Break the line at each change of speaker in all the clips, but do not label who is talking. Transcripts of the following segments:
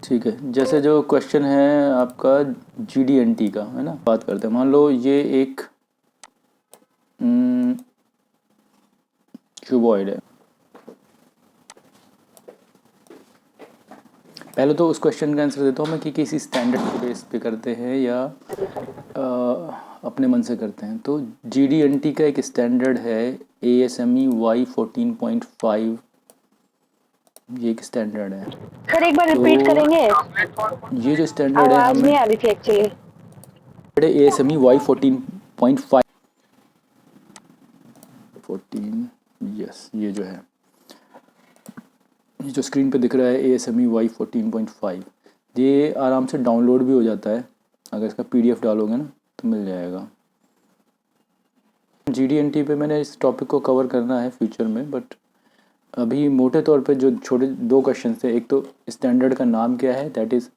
ठीक है, जैसे जो क्वेश्चन है आपका GD&T का, है ना, बात करते हैं। मान लो ये एक क्यूबॉइड है। पहले तो उस क्वेश्चन का आंसर देता हूँ मैं कि किसी स्टैंडर्ड के बेस पे करते हैं या अपने मन से करते हैं। तो GD&T का एक स्टैंडर्ड है ASME Y14.5, ये एक स्टैंडर्ड है।
सर एक बार
तो
रिपीट करेंगे?
ये जो स्टैंडर्ड है
आवाज
हमें
नहीं आ रही थी एक्चुअली।
ASME Y14.5, 14, यस, ये जो है, ये जो स्क्रीन पे दिख रहा है ASME Y14.5, ये आराम से डाउनलोड भी हो जाता है। अगर इसका PDF डालोगे ना तो मिल जाएगा। GD&T पे मैंने इस टॉपिक को कवर करना है फ्यूचर में, बट अभी मोटे तौर पे जो छोटे दो क्वेश्चन थे, एक तो स्टैंडर्ड का नाम क्या है, दैट इज़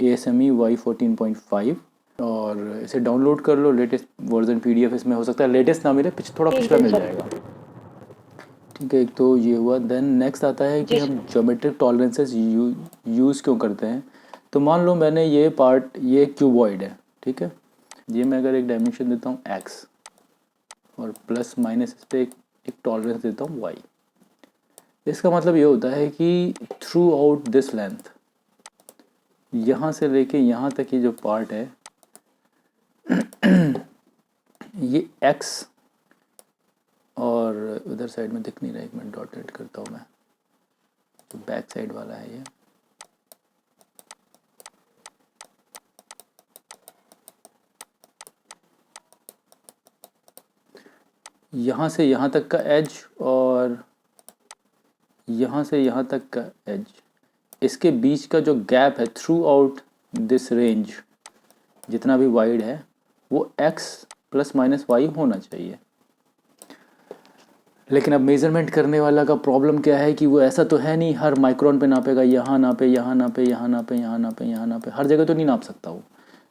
ASME Y14.5, और इसे डाउनलोड कर लो। लेटेस्ट वर्जन PDF इसमें हो सकता है लेटेस्ट ना मिले, थोड़ा
ठीक
पिछला
है
मिल
सर।
जाएगा। ठीक है, एक तो ये हुआ। देन नेक्स्ट आता है कि
जी
हम
सर।
ज्योमेट्रिक टॉलरेंसेस यूज़ क्यों करते हैं। तो मान लो मैंने ये पार्ट, ये क्यूबॉइड है, ठीक है, ये मैं अगर एक डायमेंशन देता हूँ x और प्लस माइनस इस पर एक टॉलरेंस देता हूँ y, इसका मतलब ये होता है कि थ्रू आउट दिस लेंथ, यहाँ से लेके यहाँ तक ये जो पार्ट है ये x, और उधर साइड में दिख नहीं रहा, एक मिनट डॉट एड करता हूँ मैं, जो बैक साइड वाला है ये, यहाँ से यहाँ तक का एज और यहाँ से यहाँ तक का एज, इसके बीच का जो गैप है थ्रू आउट दिस रेंज, जितना भी वाइड है, वो x प्लस माइनस वाई होना चाहिए। लेकिन अब मेज़रमेंट करने वाला का प्रॉब्लम क्या है कि वो ऐसा तो है नहीं हर माइक्रोन पे नापेगा, यहाँ नापे, यहाँ नापे, यहाँ नापे, यहाँ नापे, यहाँ नापे, हर जगह तो नहीं नाप सकता वो।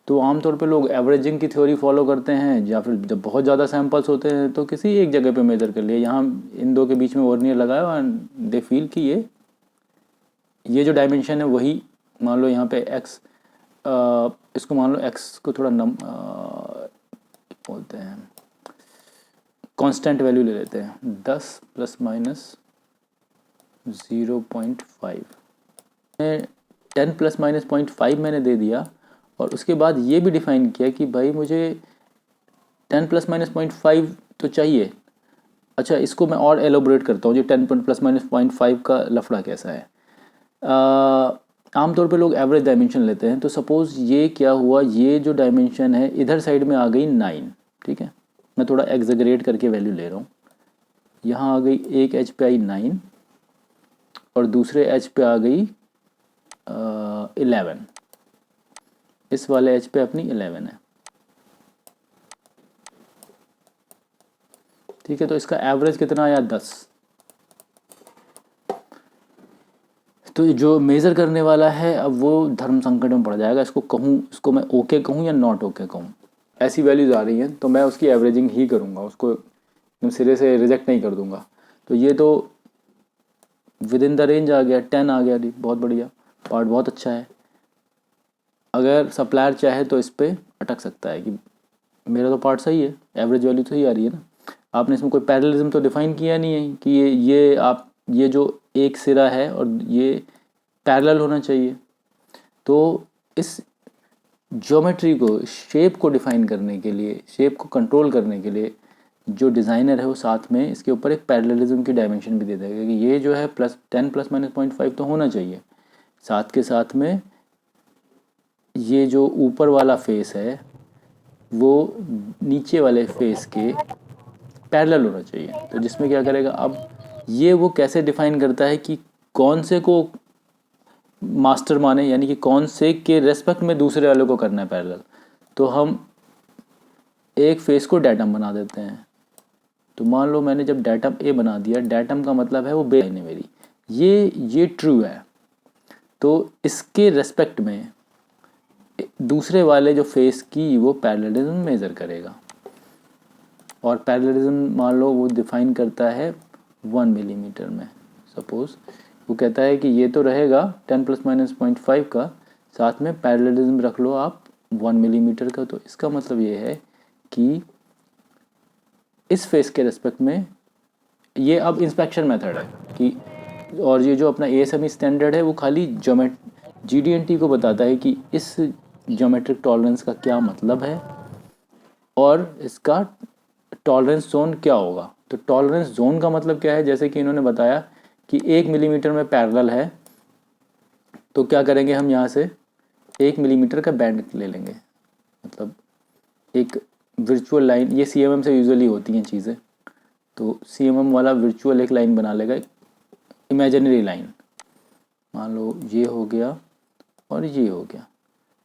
तो आमतौर पे लोग एवरेजिंग की थ्योरी फॉलो करते हैं, या फिर जब बहुत ज़्यादा सैंपल्स होते हैं तो किसी एक जगह पे मेज़र कर लिया, यहाँ इन दो के बीच में वर्नियर लगाया एंड दे फील कि ये जो डायमेंशन है वही, मान लो यहाँ पे एक्स, इसको मान लो एक्स को थोड़ा बोलते हैं कांस्टेंट वैल्यू ले लेते हैं, 10 प्लस माइनस 0.5, 10 प्लस माइनस 0.5 मैंने दे दिया, और उसके बाद ये भी डिफाइन किया कि भाई मुझे 10 प्लस माइनस 0.5 तो चाहिए। अच्छा, इसको मैं और एलोबरेट करता हूँ, जो 10 प्लस माइनस 0.5 का लफड़ा कैसा है। आमतौर पे लोग एवरेज डायमेंशन लेते हैं। तो सपोज़ ये क्या हुआ, ये जो डायमेंशन है इधर साइड में आ गई 9, ठीक है, मैं थोड़ा एग्जैगरेट करके वैल्यू ले रहा हूँ। यहाँ आ गई एक एज पे आई 9 और दूसरे एज पे आ गई 11, इस वाले एज पे अपनी 11 है, ठीक है। तो इसका एवरेज कितना आया, 10। तो जो मेज़र करने वाला है अब वो धर्म संकट में पड़ जाएगा, इसको कहूँ, इसको मैं ओके कहूँ या नॉट ओके कहूँ। ऐसी वैल्यूज़ आ रही हैं तो मैं उसकी एवरेजिंग ही करूँगा, उसको एकदम सिरे से रिजेक्ट नहीं कर दूँगा। तो ये तो विद इन द रेंज आ गया, 10 आ गया, बहुत बढ़िया, पार्ट बहुत अच्छा है। अगर सप्लायर चाहे तो इस पर अटक सकता है कि मेरा तो पार्ट सही है, एवरेज वैल्यू तो सही आ रही है ना, आपने इसमें कोई पैरेललिज्म तो डिफाइन किया नहीं है कि ये आप ये जो एक सिरा है और ये पैरेलल होना चाहिए। तो इस ज्योमेट्री को, शेप को डिफाइन करने के लिए, शेप को कंट्रोल करने के लिए जो डिज़ाइनर है वो साथ में इसके ऊपर एक पैरेललिज्म की डायमेंशन भी दे देगा कि ये जो है प्लस 10 प्लस माइनस 0.5 तो होना चाहिए, साथ के साथ में ये जो ऊपर वाला फेस है वो नीचे वाले फेस के पैरेलल होना चाहिए। तो जिसमें क्या करेगा, अब ये वो कैसे डिफाइन करता है कि कौन से को मास्टर माने, यानी कि कौन से के रेस्पेक्ट में दूसरे वाले को करना है पैरेलल। तो हम एक फेस को डेटम बना देते हैं। तो मान लो मैंने जब डेटम ए बना दिया, डेटम का मतलब है वो बेस है मेरी, ये ट्रू है, तो इसके रेस्पेक्ट में दूसरे वाले जो फेस की वो पैरेललिज्म मेज़र करेगा। और पैरेललिज्म मान लो वो डिफाइन करता है 1 मिलीमीटर में। सपोज़ वो कहता है कि ये तो रहेगा 10 ± -0.5 का, साथ में पैरेललिज्म रख लो आप 1 मिलीमीटर का। तो इसका मतलब ये है कि इस फेस के रेस्पेक्ट में ये अब इंस्पेक्शन मेथड है कि, और ये जो अपना ASME स्टैंडर्ड है वो खाली GD&T को बताता है कि इस ज्योमेट्रिक टॉलरेंस का क्या मतलब है और इसका टॉलरेंस जोन क्या होगा। तो टॉलरेंस जोन का मतलब क्या है, जैसे कि इन्होंने बताया कि 1 मिलीमीटर में पैरेलल है, तो क्या करेंगे हम यहाँ से 1 मिलीमीटर का बैंड ले लेंगे, मतलब एक वर्चुअल लाइन, ये CMM से यूजुअली होती हैं चीज़ें, तो CMM वाला वर्चुअल एक लाइन बना लेगा, इमेजिनरी लाइन, मान लो ये हो गया और ये हो गया।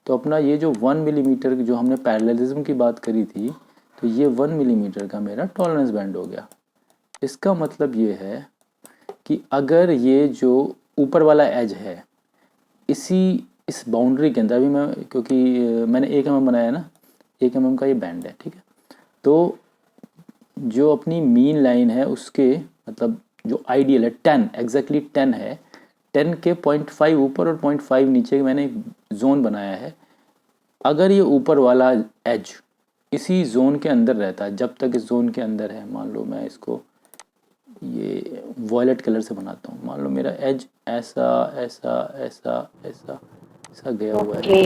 तो अपना ये जो 1 मिलीमीटर जो हमने पैरेललिज्म की बात करी थी, तो ये 1 मिलीमीटर का मेरा टॉलरेंस बैंड हो गया। इसका मतलब ये है कि अगर ये जो ऊपर वाला एज है इस बाउंड्री के अंदर, अभी मैं क्योंकि मैंने 1 mm बनाया है ना, 1 mm का ये बैंड है, ठीक है। तो जो अपनी मीन लाइन है उसके मतलब जो आइडियल है 10, एग्जैक्टली 10 है, 10 के 0.5 ऊपर और 0.5 नीचे मैंने एक जोन बनाया है। अगर ये ऊपर वाला एज इसी जोन के अंदर रहता है, जब तक इस जोन के अंदर है, मान लो मैं इसको ये वॉयलेट कलर से बनाता हूँ, मान लो मेरा एज ऐसा ऐसा ऐसा ऐसा ऐसा गया हुआ है,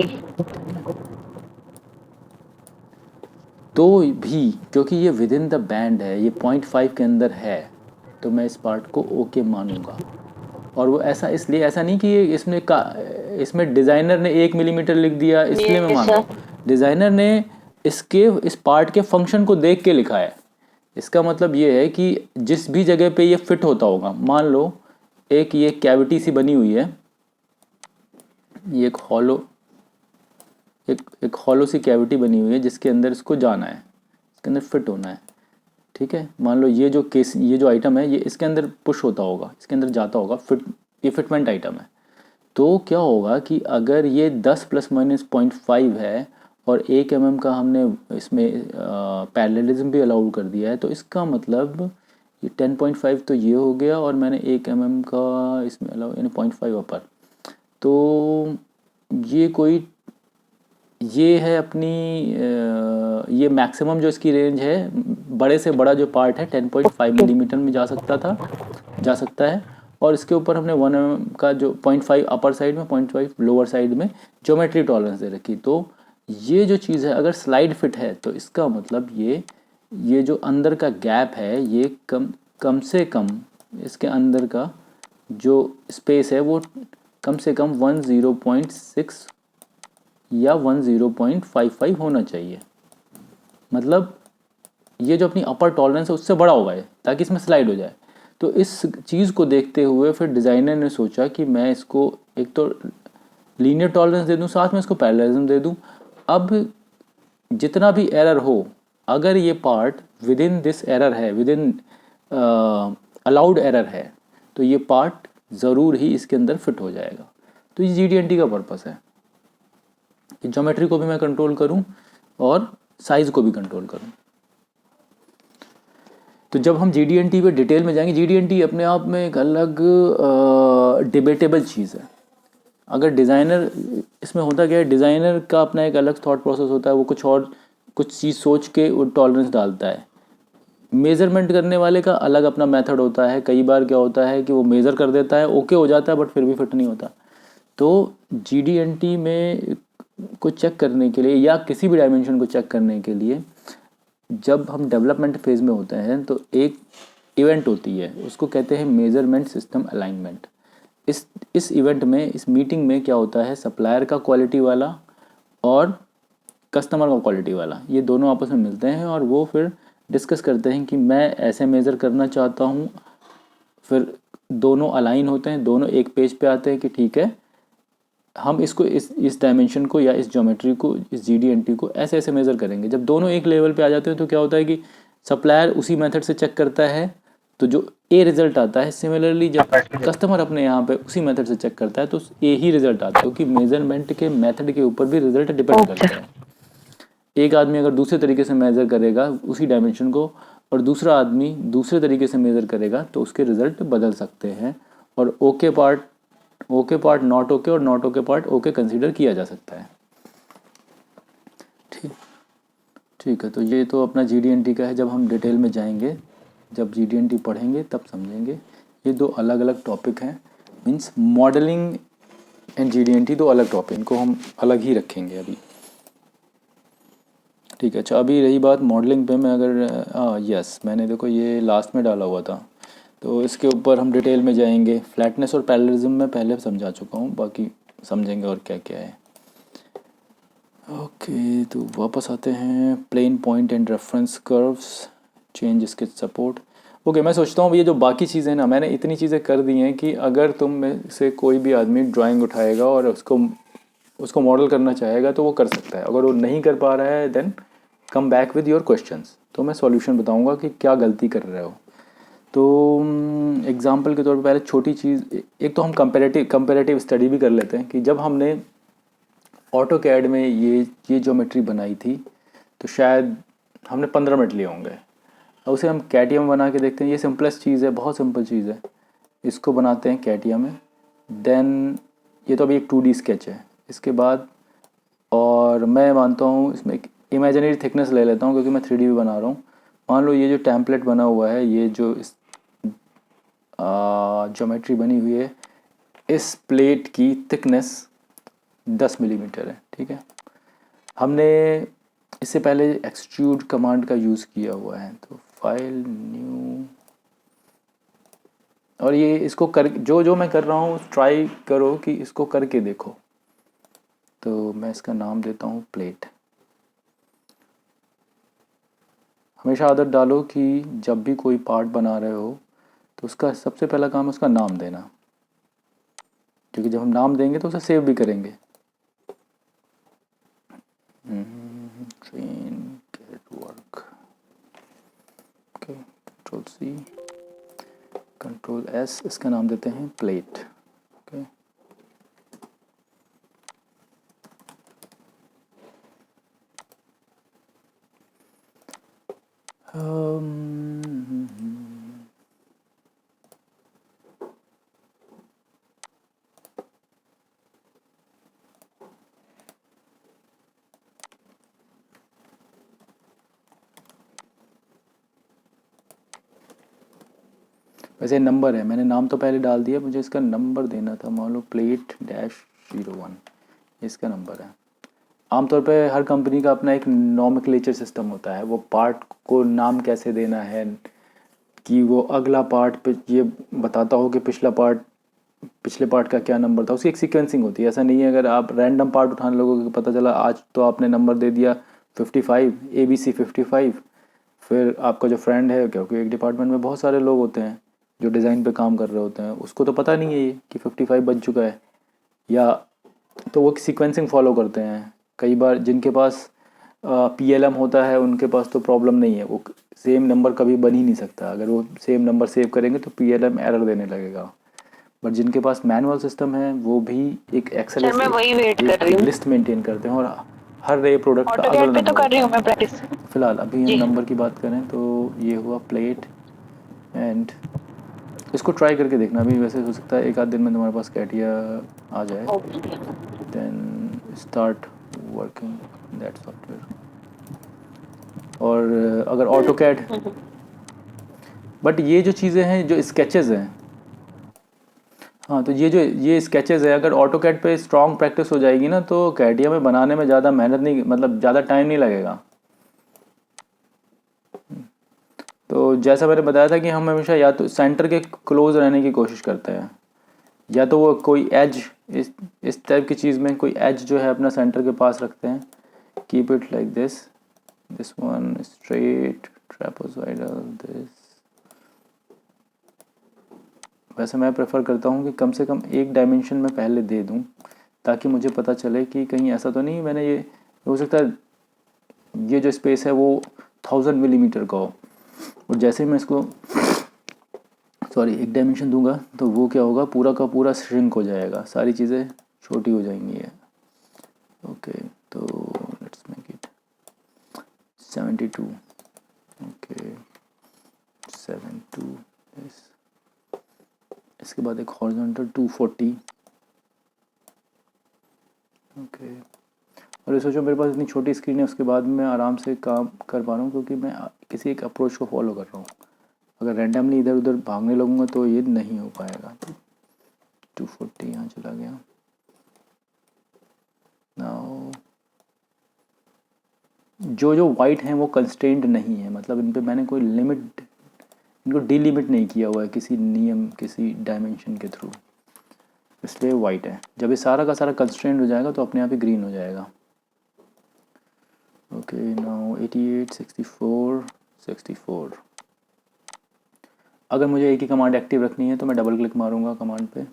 तो भी क्योंकि ये विद इन द बैंड है, ये 0.5 के अंदर है, तो मैं इस पार्ट को ओके मानूंगा। और वो ऐसा इसलिए, ऐसा नहीं कि इसमें डिज़ाइनर ने 1 मिलीमीटर लिख दिया इसलिए मैं मान रहा हूँ। डिज़ाइनर ने इस पार्ट के फंक्शन को देख के लिखा है। इसका मतलब ये है कि जिस भी जगह पे ये फिट होता होगा, मान लो एक ये कैविटी सी बनी हुई है, ये एक हॉलो सी कैविटी बनी हुई है जिसके अंदर इसको जाना है, इसके अंदर फिट होना है, ठीक है। मान लो ये जो आइटम है ये इसके अंदर पुश होता होगा, इसके अंदर जाता होगा, ये फिटमेंट आइटम है। तो क्या होगा कि अगर ये 10 ± -0.5 है और 1 mm का हमने इसमें पैरेललिज्म भी अलाउ कर दिया है, तो इसका मतलब ये 10.5 तो ये हो गया और मैंने 1 mm का इसमें अलाउ, यानी 0.5 अपर, तो ये है अपनी ये मैक्सिमम जो इसकी रेंज है, बड़े से बड़ा जो पार्ट है 10.5 मिलीमीटर में जा सकता है। और इसके ऊपर हमने 1 mm का जो 0.5 अपर साइड में, 0.5 लोअर साइड में ज्योमेट्री टॉलरेंस दे रखी। तो ये जो चीज़ है अगर स्लाइड फिट है, तो इसका मतलब ये जो अंदर का गैप है, ये कम से कम इसके अंदर का जो स्पेस है वो कम से कम 10.6 या 10.55 होना चाहिए। मतलब ये जो अपनी अपर टॉलरेंस है उससे बड़ा होगा ये, ताकि इसमें स्लाइड हो जाए। तो इस चीज़ को देखते हुए फिर डिज़ाइनर ने सोचा कि मैं इसको एक तो लीनियर टॉलरेंस दे दूं, साथ में इसको पैरेललिज्म दे दूं। अब जितना भी एरर हो, अगर ये part with in this error है, विद इन अलाउड एरर है, तो ये पार्ट ज़रूर ही इसके अंदर फिट हो जाएगा। तो ये GD&T का पर्पस है कि ज्योमेट्री को भी मैं कंट्रोल करूं और साइज़ को भी कंट्रोल करूं। तो जब हम GD&T पे डिटेल में जाएंगे, GD&T अपने आप में एक अलग डिबेटेबल चीज़ है। अगर डिज़ाइनर, इसमें होता क्या है, डिज़ाइनर का अपना एक अलग थॉट प्रोसेस होता है, वो कुछ चीज़ सोच के वो टॉलरेंस डालता है। मेज़रमेंट करने वाले का अलग अपना मेथड होता है। कई बार क्या होता है कि वो मेज़र कर देता है, ओके हो जाता है, बट फिर भी फिट नहीं होता। तो GD&T में को चेक करने के लिए या किसी भी डायमेंशन को चेक करने के लिए जब हम डेवलपमेंट फेज़ में होते हैं, तो एक इवेंट होती है, उसको कहते हैं मेज़रमेंट सिस्टम अलाइनमेंट। इस इवेंट में, इस मीटिंग में क्या होता है, सप्लायर का क्वालिटी वाला और कस्टमर का क्वालिटी वाला, ये दोनों आपस में मिलते हैं और वो फिर डिस्कस करते हैं कि मैं ऐसे मेज़र करना चाहता हूँ। फिर दोनों अलाइन होते हैं, दोनों एक पेज पे आते हैं कि ठीक है, हम इसको इस डायमेंशन को या इस ज्योमेट्री को, इस GD&T को ऐसे ऐसे मेज़र करेंगे। जब दोनों एक लेवल पे आ जाते हैं तो क्या होता है कि सप्लायर उसी मेथड से चेक करता है, तो जो A रिज़ल्ट आता है, सिमिलरली जब कस्टमर अपने यहाँ पे उसी मेथड से चेक करता है तो A ही रिज़ल्ट आता है, क्योंकि मेज़रमेंट के मेथड के ऊपर भी रिज़ल्ट डिपेंड करता है। एक आदमी अगर दूसरे तरीके से मेज़र करेगा उसी डायमेंशन को और दूसरा आदमी दूसरे तरीके से मेज़र करेगा, तो उसके रिज़ल्ट बदल सकते हैं और ओके पार्ट नॉट ओके और not okay part okay consider किया जा सकता है। ठीक ठीक है, तो ये तो अपना GD&T का है। जब हम डिटेल में जाएंगे, जब GD&T पढ़ेंगे तब समझेंगे। ये दो अलग अलग टॉपिक हैं, मीन्स मॉडलिंग एंड GD&T दो अलग टॉपिक, इनको हम अलग ही रखेंगे अभी। ठीक है, अच्छा अभी रही बात मॉडलिंग पे, मैं अगर यस मैंने देखो ये लास्ट में डाला हुआ था, तो इसके ऊपर हम डिटेल में जाएंगे। फ्लैटनेस और पैरेललिज्म में पहले समझा चुका हूँ, बाकी समझेंगे और क्या क्या है। ओके, तो वापस आते हैं। Plane point and reference curves, change sketch support. Okay, मैं सोचता हूँ ये जो बाकी चीज़ें ना, मैंने इतनी चीज़ें कर दी हैं कि अगर तुम में से कोई भी आदमी ड्राइंग उठाएगा और उसको मॉडल करना चाहेगा तो वो कर सकता है। अगर वो नहीं कर पा रहा है then come back with your questions, तो मैं सॉल्यूशन बताऊंगा कि क्या गलती कर रहे हो। तो एग्जांपल के तौर पे पहले छोटी चीज़, एक तो हम कंपैरेटिव स्टडी भी कर लेते हैं कि जब हमने ऑटोकैड में ये ज्योमेट्री बनाई थी तो शायद हमने 15 मिनट लिए होंगे। अब उसे हम कैटिया में बना के देखते हैं। ये सिंपलेस्ट चीज़ है, बहुत सिंपल चीज़ है। इसको बनाते हैं कैटिया में, देन ये तो अभी एक 2D स्केच है। इसके बाद और मैं मानता हूँ इसमें एक इमेजिनरी थिकनेस ले लेता हूँ क्योंकि मैं 3D भी बना रहा हूँ। मान लो ये जो टेम्पलेट बना हुआ है, ये जो इस ज्योमेट्री बनी हुई है, इस प्लेट की थिकनेस 10 मिलीमीटर है। ठीक है, हमने इससे पहले एक्सट्रूड कमांड का यूज़ किया हुआ है, तो फाइल न्यू, और ये इसको कर जो मैं कर रहा हूँ ट्राई करो कि इसको करके देखो। तो मैं इसका नाम देता हूँ प्लेट। हमेशा आदत डालो कि जब भी कोई पार्ट बना रहे हो तो उसका सबसे पहला काम उसका नाम देना, क्योंकि जब हम नाम देंगे तो उसे सेव भी करेंगे। Train get work, okay, Ctrl+C, Ctrl+S, इसका नाम देते हैं प्लेट। ओके, वैसे नंबर है, मैंने नाम तो पहले डाल दिया, मुझे इसका नंबर देना था। मान लो प्लेट-01, इसका नंबर है। आमतौर पे हर कंपनी का अपना एक नॉमेनक्लेचर सिस्टम होता है, वो पार्ट को नाम कैसे देना है कि वो अगला पार्ट पे ये बताता हो कि पिछले पार्ट का क्या नंबर था। उसकी एक सीक्वेंसिंग होती है। ऐसा नहीं है अगर आप रैंडम पार्ट उठाने लगोगे, पता चला आज तो आपने नंबर दे दिया 55, ABC 55, फिर आपका जो फ्रेंड है, क्योंकि एक डिपार्टमेंट में बहुत सारे लोग होते हैं जो डिज़ाइन पे काम कर रहे होते हैं, उसको तो पता नहीं है ये कि 55 बज चुका है, या तो वो सीक्वेंसिंग फॉलो करते हैं। कई बार जिनके पास PLM होता है उनके पास तो प्रॉब्लम नहीं है, वो सेम नंबर कभी बन ही नहीं सकता। अगर वो सेम नंबर सेव करेंगे तो PLM एरर देने लगेगा। बट जिनके पास मैनुअल सिस्टम है वो भी एक एक्सेल
सर मैं वही वेट कर रही हूँ।
लिस्ट मेंटेन करते हैं और हर नए प्रोडक्ट का अगला
ऑटोकैड पे तो
नंबर
कर रही
होता
हूँ मैं
है।
प्रैक्टिस।
फिलहाल अभी हम
जी
नंबर की बात करें तो ये हुआ प्लेट, एंड इसको ट्राई करके देखना। अभी वैसे हो सकता है एक आध दिन में तुम्हारे पास कैटिया आ जाए,
okay.
Then start working that software. और अगर ऑटोकैड, बट ये जो चीज़ें हैं जो स्केचेस हैं, हाँ, तो ये स्केचेस है, अगर ऑटोकैड पे स्ट्रॉन्ग प्रैक्टिस हो जाएगी ना तो कैटिया में बनाने में ज़्यादा मेहनत नहीं, मतलब ज़्यादा टाइम नहीं लगेगा। तो जैसा मैंने बताया था कि हम हमेशा या तो सेंटर के क्लोज रहने की कोशिश करते हैं, या तो वो कोई एज, इस टाइप की चीज़ में कोई एज जो है अपना सेंटर के पास रखते हैं। Keep it like this one straight trapezoidal this. वैसे मैं प्रेफर करता हूँ कि कम से कम एक डायमेंशन में पहले दे दूँ ताकि मुझे पता चले कि कहीं ऐसा तो नहीं मैंने ये, हो सकता है ये जो स्पेस है वो 1000 मिलीमीटर का हो, और जैसे ही मैं इसको एक डायमेंशन दूंगा तो वो क्या होगा, पूरा का पूरा श्रिंक हो जाएगा, सारी चीज़ें छोटी हो जाएंगी। ओके, तो लेट्स मेक इट 72। ओके, 72, इसके बाद एक हॉरिजॉन्टल 240। ओके, और ये सोचो मेरे पास इतनी छोटी स्क्रीन है, उसके बाद मैं आराम से काम कर पा रहा हूँ क्योंकि मैं किसी एक अप्रोच को फॉलो कर रहा हूँ। अगर रैंडमली इधर उधर भागने लगूँगा तो ये नहीं हो पाएगा। 240 यहाँ चला गया। नाउ जो वाइट हैं वो कंस्ट्रेंट नहीं है, मतलब इन पे मैंने कोई लिमिट, इनको डिलिमिट नहीं किया हुआ है किसी नियम, किसी डायमेंशन के थ्रू, इसलिए वाइट है। जब ये सारा का सारा कंस्ट्रेंट हो जाएगा तो अपने आप ही ग्रीन हो जाएगा। Okay, now 88, 64, 64। अगर मुझे एक ही कमांड एक्टिव रखनी है तो मैं डबल क्लिक मारूंगा कमांड पे।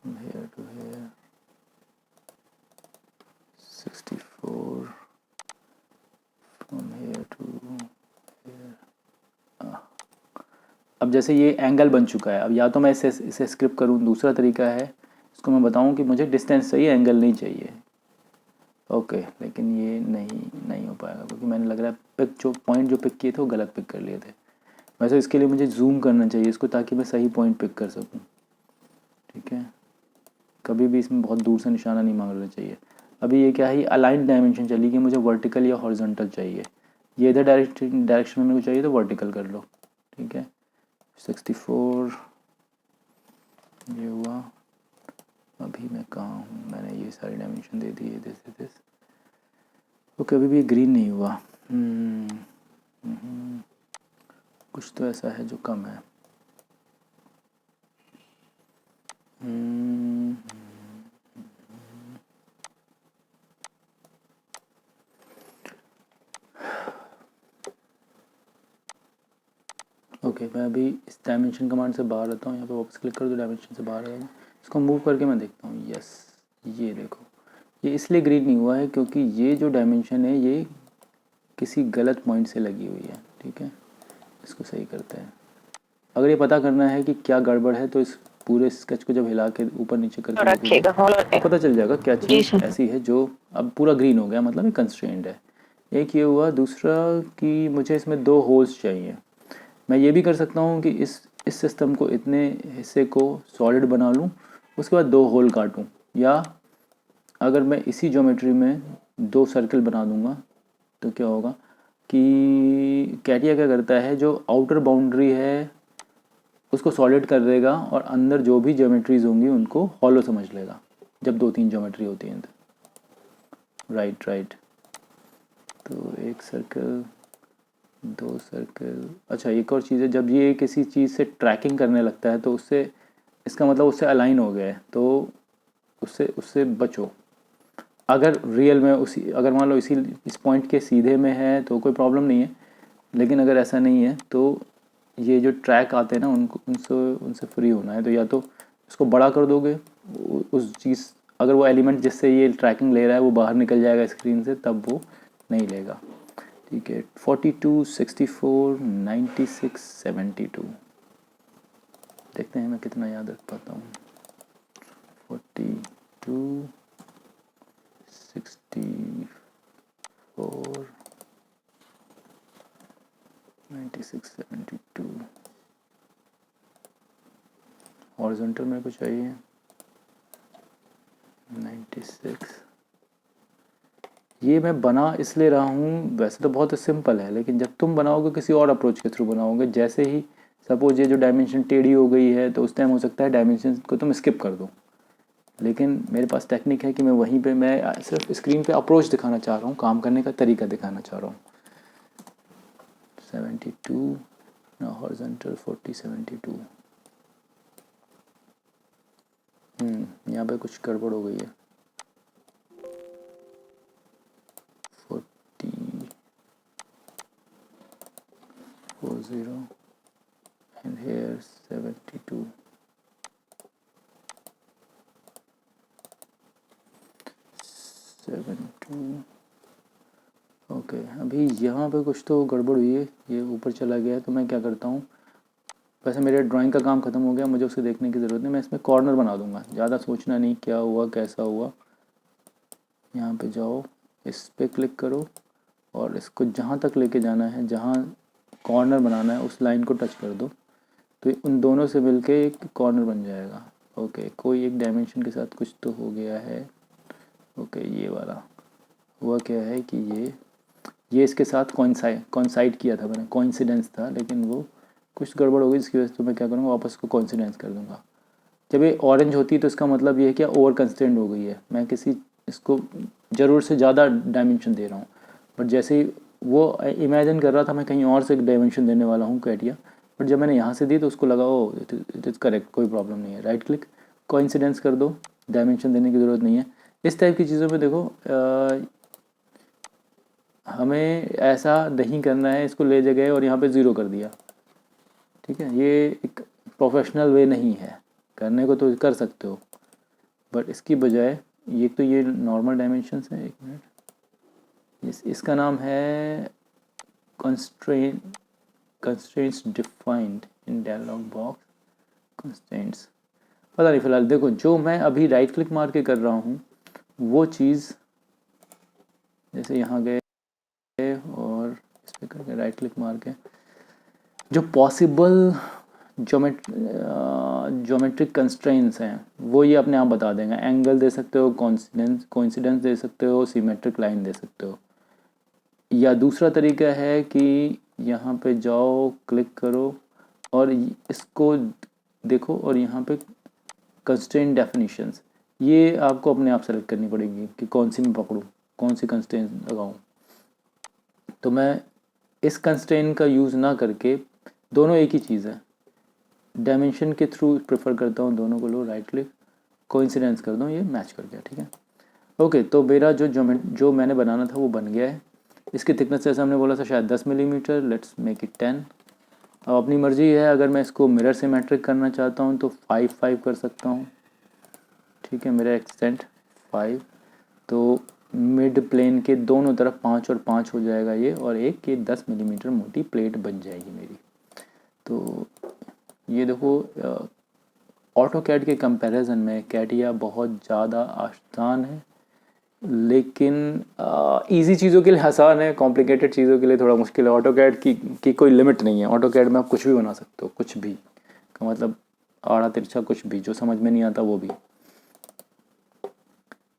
From here to here, 64 from here to here। अब जैसे ये एंगल बन चुका है, अब या तो मैं इसे स्क्रिप्ट करूँ, दूसरा तरीका है इसको मैं बताऊँ कि मुझे डिस्टेंस चाहिए, एंगल नहीं चाहिए। ओके, लेकिन ये नहीं हो पाएगा क्योंकि मैंने लग रहा है जो पॉइंट जो पिक किए थे वो गलत पिक कर लिए थे। वैसे इसके लिए मुझे जूम करना चाहिए इसको ताकि मैं सही पॉइंट पिक कर सकूँ। ठीक है, कभी भी इसमें बहुत दूर से निशाना नहीं मांगना चाहिए। अभी ये क्या है, अलाइन डायमेंशन चली कि मुझे वर्टिकल या हॉरिजॉन्टल चाहिए। ये इधर डायरेक्शन में मेरे को चाहिए तो वर्टिकल कर लो। ठीक है, 64 ये हुआ। अभी मैं कहाँ हूँ, मैंने ये सारी डायमेंशन दे दी है, दिस। ओके, अभी भी ग्रीन नहीं हुआ। कुछ तो ऐसा है जो कम है। ओके, मैं अभी इस डायमेंशन कमांड से बाहर आता हूँ, यहाँ पे वापस क्लिक कर दो, डायमेंशन से बाहर आ जाऊँ, इसको मूव करके मैं देखता हूँ। यस, ये देखो, ये इसलिए ग्रीन नहीं हुआ है क्योंकि ये जो डायमेंशन है ये किसी गलत पॉइंट से लगी हुई है। ठीक है, इसको सही करते हैं। अगर ये पता करना है कि क्या गड़बड़ है तो इस पूरे स्केच को जब हिला के ऊपर नीचे करके रखिएगा तो पता चल जाएगा क्या चीज़ ऐसी है जो अब पूरा ग्रीन हो गया, मतलब ये कंस्ट्रेंट है। एक ये हुआ, दूसरा कि मुझे इसमें 2 होल्स चाहिए। मैं ये भी कर सकता हूँ कि इस सिस्टम को इतने हिस्से को सॉलिड बना लूँ, उसके बाद 2 होल काटूँ, या अगर मैं इसी ज्योमेट्री में 2 सर्कल बना दूँगा तो क्या होगा कि कैटिया क्या करता है, जो आउटर बाउंड्री है उसको सॉलिड कर देगा और अंदर जो भी ज्योमेट्रीज होंगी उनको हॉलो समझ लेगा जब 2-3 ज्योमेट्री होती हैं तो। राइट, तो 1 सर्कल, 2 सर्कल। अच्छा, एक और चीज़ है, जब ये किसी चीज़ से ट्रैकिंग करने लगता है तो उससे, इसका मतलब उससे अलाइन हो गया है, तो उससे बचो। अगर रियल में अगर मान लो इस पॉइंट के सीधे में है तो कोई प्रॉब्लम नहीं है, लेकिन अगर ऐसा नहीं है तो ये जो ट्रैक आते हैं ना उनसे फ्री होना है। तो या तो इसको बड़ा कर दोगे, उस चीज़, अगर वो एलिमेंट जिससे ये ट्रैकिंग ले रहा है वो बाहर निकल जाएगा स्क्रीन से, तब वो नहीं लेगा। ठीक है, 42, 64, 96, 72। देखते हैं मैं कितना याद रख पाता हूँ। 42, 64, 96, 72। हॉरिजॉन्टल मेरे को चाहिए 96। ये मैं बना इसलिए रहा हूँ, वैसे तो बहुत सिंपल है, लेकिन जब तुम बनाओगे किसी और अप्रोच के थ्रू बनाओगे, जैसे ही सपोज ये जो डायमेंशन टेढ़ी हो गई है तो उस टाइम हो सकता है डायमेंशन को तुम स्किप कर दो, लेकिन मेरे पास टेक्निक है कि मैं वहीं पे, मैं सिर्फ स्क्रीन पे अप्रोच दिखाना चाह रहा हूँ, काम करने का तरीका दिखाना चाह रहा हूँ। 72 ना, हॉरिजॉन्टल 40, 72। यहाँ पे कुछ गड़बड़ हो गई है। 40 and here 72। ओके, अभी यहाँ पे कुछ तो गड़बड़ हुई है, ये ऊपर चला गया है, तो मैं क्या करता हूँ, वैसे मेरे ड्राइंग का काम ख़त्म हो गया, मुझे उसे देखने की ज़रूरत नहीं, मैं इसमें कॉर्नर बना दूँगा, ज़्यादा सोचना नहीं क्या हुआ कैसा हुआ। यहाँ पे जाओ, इस पे क्लिक करो और इसको जहाँ तक लेके जाना है, जहाँ कॉर्नर बनाना है उस लाइन को टच कर दो, तो उन दोनों से मिलके एक कॉर्नर बन जाएगा। ओके, कोई एक डायमेंशन के साथ कुछ तो हो गया है। ओके, ये वाला हुआ क्या है कि ये इसके साथ कॉइंसाइड किया था मैंने, कोइंसिडेंस था, लेकिन वो कुछ गड़बड़ हो गई, जिसकी वजह से तो मैं क्या करूँगा, वापस को कोइंसिडेंस कर दूँगा। जब ये ऑरेंज होती है तो इसका मतलब ये है कि ओवर कंस्ट्रेंट हो गई है, मैं किसी इसको ज़रूर से ज़्यादा डायमेंशन दे रहा हूँ। बट जैसे ही वो इमेजिन कर रहा था मैं कहीं और से डायमेंशन देने वाला हूँ कैटिया, बट जब मैंने यहाँ से दी तो उसको लगा ओ इट इज़ करेक्ट, कोई प्रॉब्लम नहीं है। राइट क्लिक, कोइंसिडेंस कर दो, डायमेंशन देने की ज़रूरत नहीं है। इस टाइप की चीज़ों में देखो हमें ऐसा नहीं करना है, इसको ले जगह और यहाँ पे ज़ीरो कर दिया, ठीक है। ये एक प्रोफेशनल वे नहीं है, करने को तो कर सकते हो, बट इसकी बजाय ये तो ये नॉर्मल डायमेंशंस हैं। एक मिनट, इसका नाम है constraints defined in dialog box, constraints पता नहीं। फिलहाल देखो, जो मैं अभी राइट क्लिक मार के कर रहा हूँ वो चीज़, जैसे यहाँ गए और इस पर करके राइट क्लिक मार के जो पॉसिबल ज्योमेट्रिक कंस्ट्रेंट्स हैं वो ये अपने आप बता देंगे। एंगल दे सकते हो, कोइंसिडेंस दे सकते हो, सिमेट्रिक लाइन दे सकते हो, या दूसरा तरीका है कि यहाँ पे जाओ, क्लिक करो और इसको देखो और यहाँ पे कंस्ट्रेंट डेफिनेशंस, ये आपको अपने आप सेलेक्ट करनी पड़ेगी कि कौन सी मैं पकड़ूँ, कौन सी कंस्ट्रेंट लगाऊँ। तो मैं इस कंस्ट्रेंट का यूज़ ना करके, दोनों एक ही चीज़ है, डायमेंशन के थ्रू प्रेफर करता हूँ दोनों को। लो, राइट क्लिक, कोइंसिडेंस कर दो, ये मैच कर गया, ठीक है। ओके, तो मेरा जो मैंने बनाना था वो बन गया है। इसकी थिकनेस जैसे हमने बोला था शायद 10 मिलीमीटर, लेट्स मेक इट 10। अब अपनी मर्ज़ी है, अगर मैं इसको मिरर सिमेट्रिक करना चाहता हूँ तो 5 कर सकता हूँ, ठीक है। मेरा एक्सटेंट 5, तो मिड प्लेन के दोनों तरफ 5 और 5 हो जाएगा ये, और एक ये 10 मिलीमीटर मोटी प्लेट बन जाएगी मेरी। तो ये देखो, ऑटोकैड के कंपैरिजन में कैटिया बहुत ज़्यादा आसान है, लेकिन इजी चीज़ों के लिए आसान है, कॉम्प्लिकेटेड चीज़ों के लिए थोड़ा मुश्किल है। ऑटोकैड की कोई लिमिट नहीं है, ऑटोकैड में आप कुछ भी बना सकते हो, कुछ भी का मतलब आड़ा तिरछा कुछ भी, जो समझ में नहीं आता वो भी,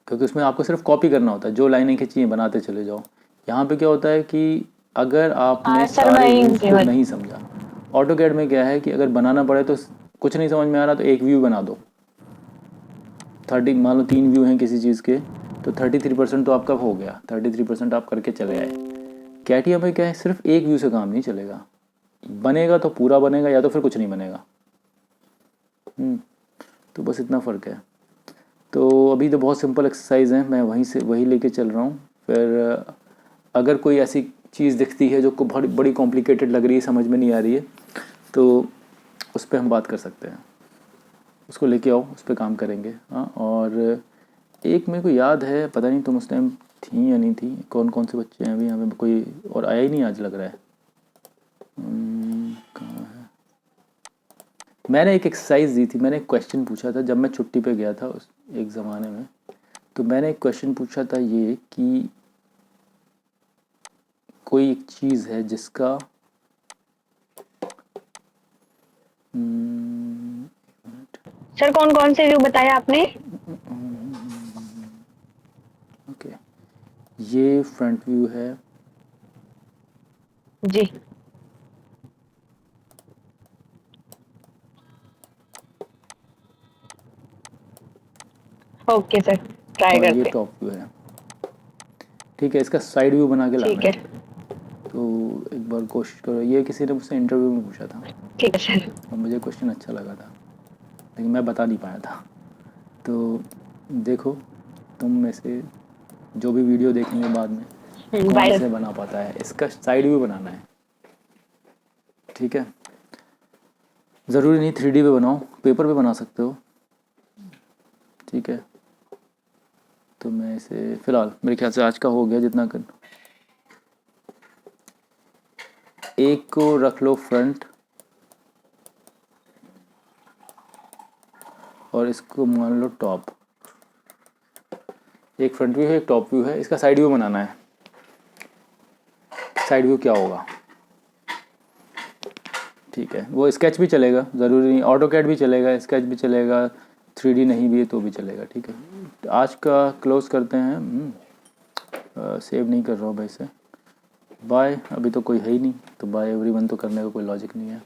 क्योंकि उसमें आपको सिर्फ कॉपी करना होता है, जो लाइनें खींची हैं बनाते चले जाओ। यहाँ पे क्या होता है कि अगर आपने सारे व्यूज़ को नहीं समझा, ऑटोकैड में क्या है कि अगर बनाना पड़े तो कुछ नहीं समझ में आ रहा तो एक व्यू बना दो। 30, मान लो 3 व्यू हैं किसी चीज़ के, तो 33% तो आपका हो गया, 33% आप करके चले आए। कैटिया में क्या है, सिर्फ एक व्यू से काम नहीं चलेगा, बनेगा तो पूरा बनेगा या तो फिर कुछ नहीं बनेगा। तो बस इतना फ़र्क है। तो अभी तो बहुत सिंपल एक्सरसाइज हैं, मैं वही लेके चल रहा हूँ। फिर अगर कोई ऐसी चीज़ दिखती है जो को बड़ी कॉम्प्लिकेटेड लग रही है, समझ में नहीं आ रही है, तो उस पर हम बात कर सकते हैं, उसको लेके आओ, उस पर काम करेंगे। हाँ, और एक मेरे को याद है, पता नहीं तुम उस टाइम थी या नहीं थी, कौन कौन से बच्चे हैं अभी यहाँ पे, कोई और आया ही नहीं आज लग रहा है। कहाँ है, मैंने एक एक्सरसाइज दी थी, मैंने एक क्वेश्चन पूछा था जब मैं छुट्टी पे गया था उस एक ज़माने में। तो मैंने एक क्वेश्चन पूछा था ये कि कोई एक चीज़ है जिसका
सर कौन कौन से व्यू बताया आपने?
ओके, ये फ्रंट व्यू है
जी, ओके सर, ट्राई
और ये
करते।
टॉप व्यू है, ठीक है। इसका साइड व्यू बना के लाना
ठीक है,
है, तो एक बार कोशिश करो। ये किसी ने मुझसे इंटरव्यू में पूछा था
ठीक है सर।
और मुझे क्वेश्चन अच्छा लगा था, लेकिन मैं बता नहीं पाया था। तो देखो, तुम में से जो भी वीडियो देखेंगे बाद में, कौन
बाय।
से बना पाता है, इसका साइड व्यू बनाना है, ठीक है। ज़रूरी नहीं 3D पे बनाओ, पेपर पे बना सकते हो, ठीक है। तो मैं इसे फ़िलहाल, मेरे ख्याल से आज का हो गया जितना कर, एक को रख लो फ्रंट और इसको मान लो टॉप, एक फ्रंट व्यू है, एक टॉप व्यू है, इसका साइड व्यू बनाना है। साइड व्यू क्या होगा? ठीक है, वो स्केच भी चलेगा, ज़रूरी नहीं, ऑटोकैड भी चलेगा, स्केच भी चलेगा, 3D नहीं भी है तो भी चलेगा। ठीक है, आज का क्लोज करते हैं। सेव नहीं कर रहा हूँ भाई से। बाय, अभी तो कोई है ही नहीं, तो बाय एवरीवन तो करने का कोई लॉजिक नहीं है।